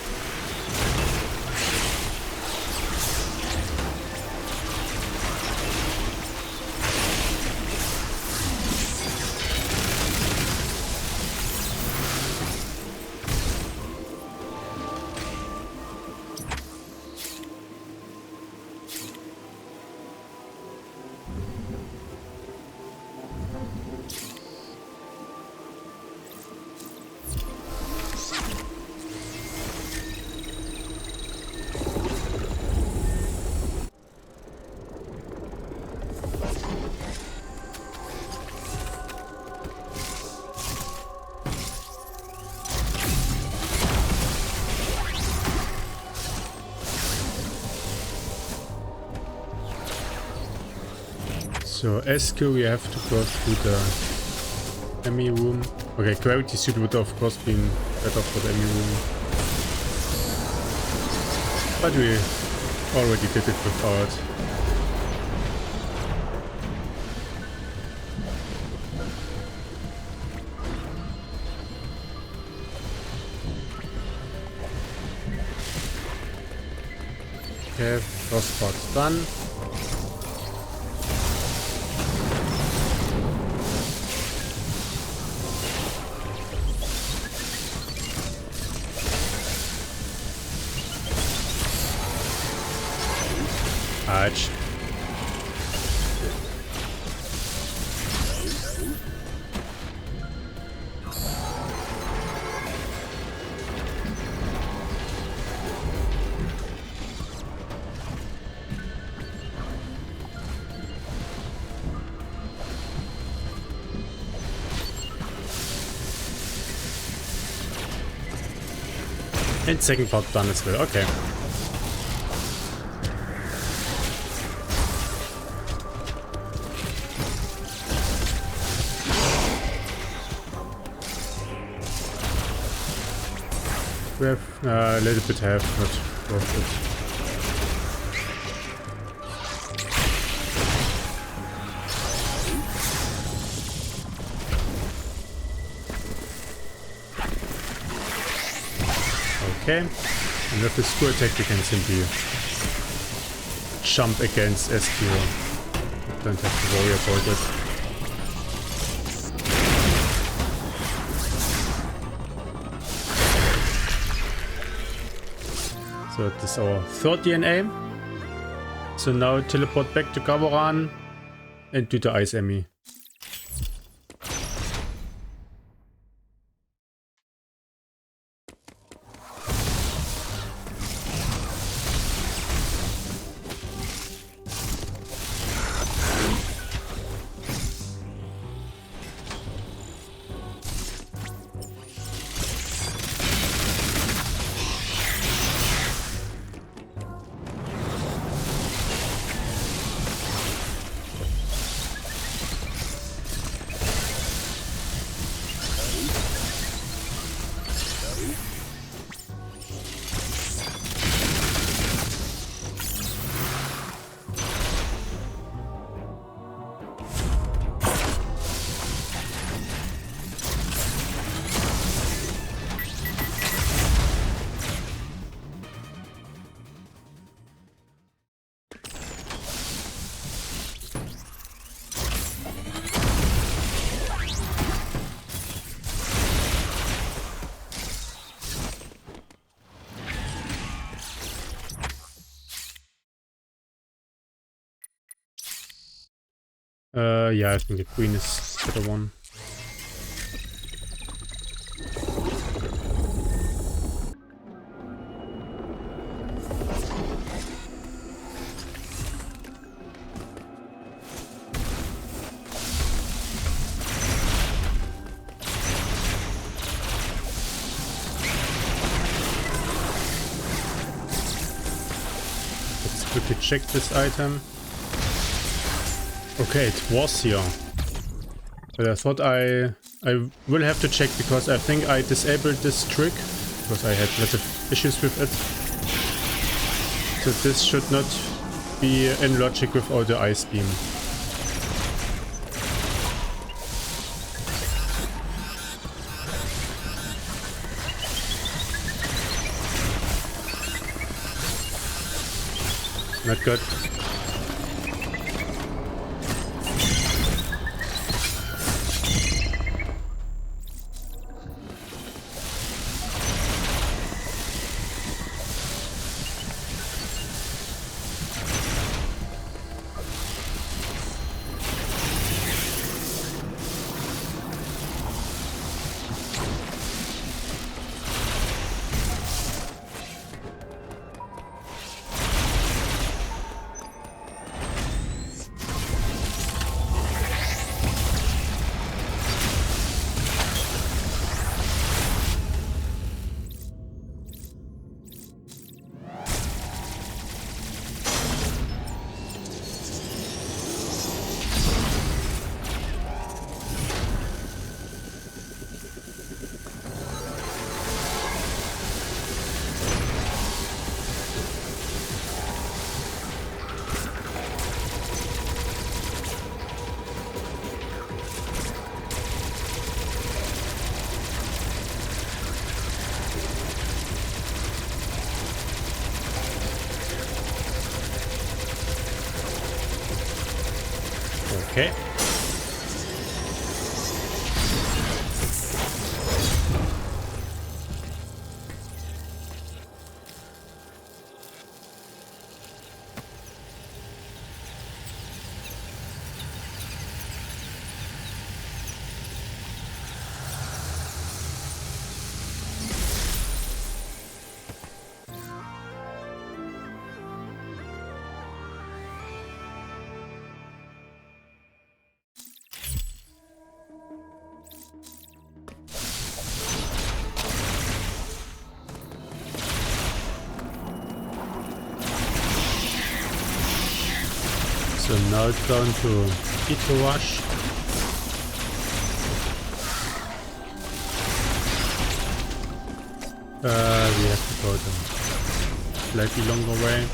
So SQ we have to go through the E.M.M.I room. Okay, gravity suit would of course been better for the E.M.M.I room. But we already did it without. Okay, first part done. Ouch. And second part done as well, okay. We have a little bit have, not worth it. Okay, and with the screw attack we can simply jump against SQ. Don't have to worry about it. So this is our third DNA. So now teleport back to Gaboran and do the ice E.M.M.I. Yeah, I think the green is the better one. Let's quickly check this item. Okay, it was here. But I thought I will have to check because I think I disabled this trick because I had lots of issues with it. So this should not be in logic without the ice beam. Not good. Okay. So now it's down to Itorash. We have to go the slightly longer way.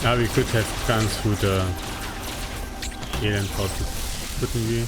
Now we could have gone through the alien port, couldn't we?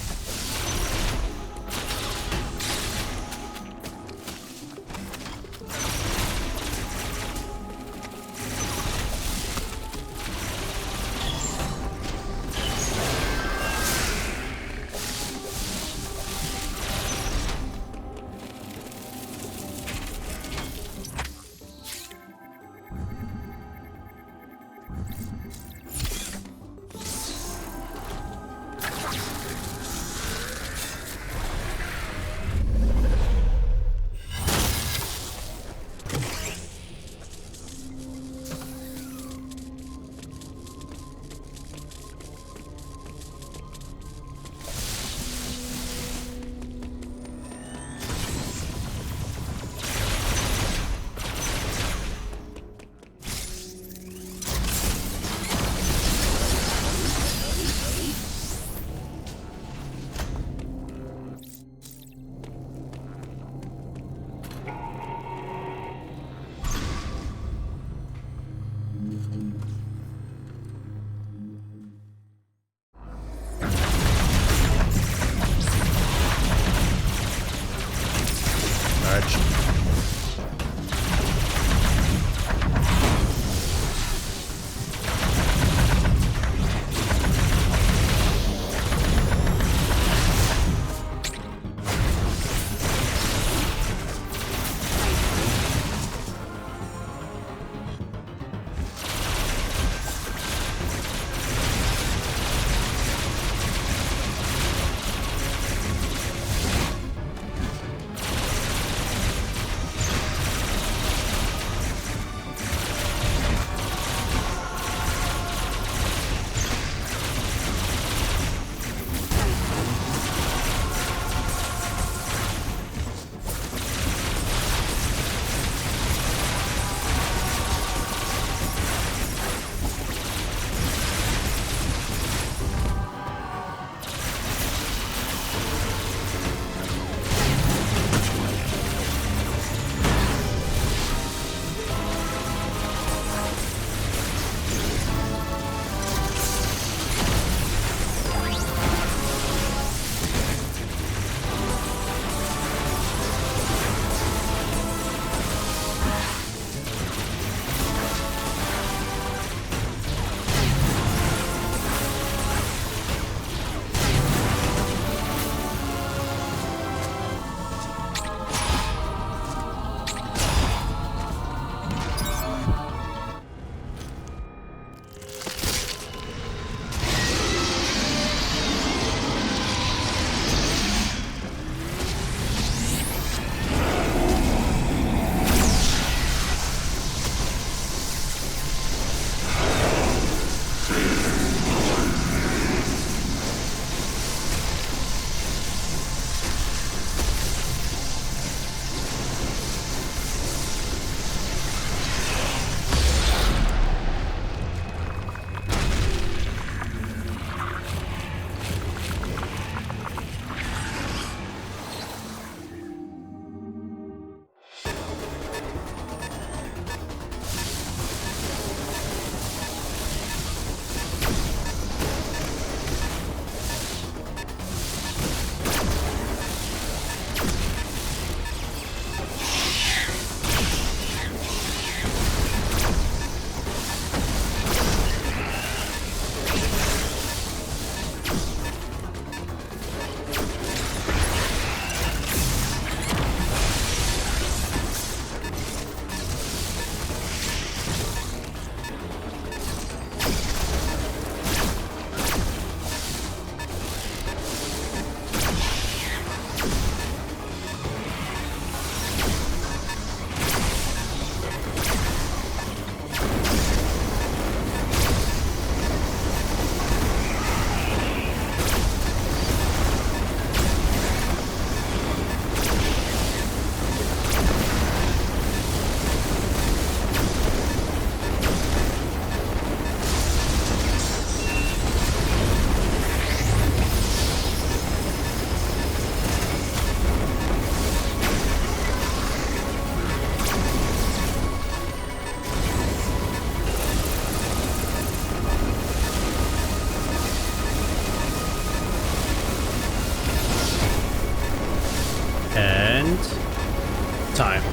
and time.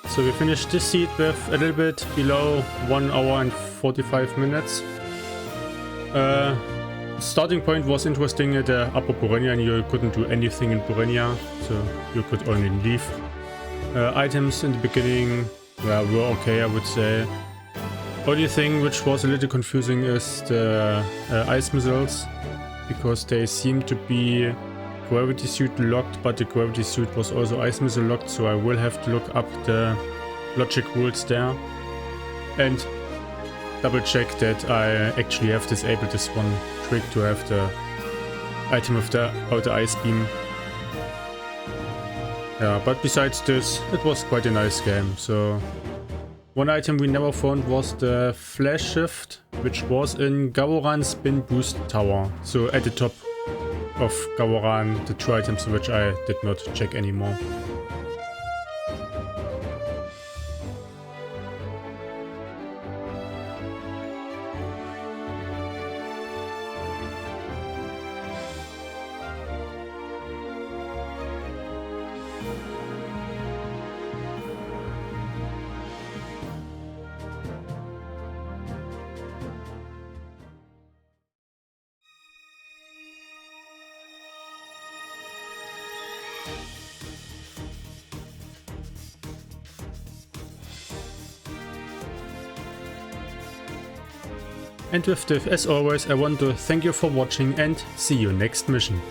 So we finished this seed with a little bit below 1 hour and 45 minutes. Starting point was interesting at the Upper Burenia, and you couldn't do anything in Burenia, so you could only leave. Items in the beginning were okay, I would say. Only thing which was a little confusing is the ice missiles, because they seem to be gravity suit locked, but the gravity suit was also ice missile locked, so I will have to look up the logic rules there and double check that I actually have disabled this one trick to have the item of the outer ice beam. Yeah, but besides this, it was quite a nice game. So one item we never found was the flash shift, which was in Gawaran's spin boost tower. So at the top of Gawaran, the 2 items which I did not check anymore. And with this, as always, I want to thank you for watching and see you next mission.